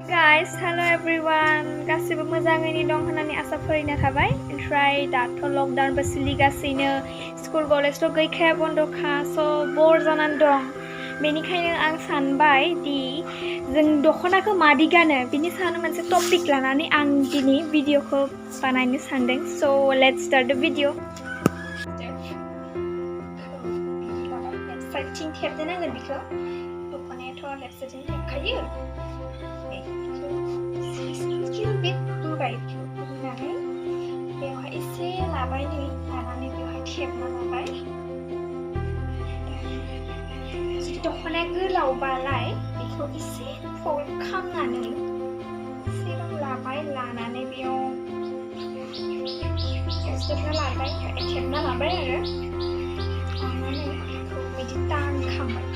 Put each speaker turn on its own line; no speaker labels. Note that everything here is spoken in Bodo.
Guys, hello everyone. गासिबो मोजाङैनो दं होननानै आसा फारिना थाबाय। ओमफ्राय दाथ' लकडाउनबो सोलिगासिनो, स्कुल कलेजथ' गैखाया बन्द'खा, स' बर जानानै दं। बेनिखायनो आं सानबाय दि जों दख'नाखौ मादि गानो बिनि सायाव मोनसे टपिक लानानै आं दिनै भिडिअखौ बानायनो सानदों। So let's start the video. Left साइडथिं थेबनो नांगोन बेखौ। दख'नायाथ' लेफ्ट साइडथिं थेबखायो। बेवहाय एसे लाबाय नै लानानै बेवहाय थेबना लाबाय। जुदि दख'नाया गोलावबालाय बेखौ एसे फोल्ड खालामनानै एसे लाबाय, लानानै बेयाव एस्टेपना लाबाय, थेबना लाबाय आरो लानानै बेखौ बिदि टार्न खालामबाय।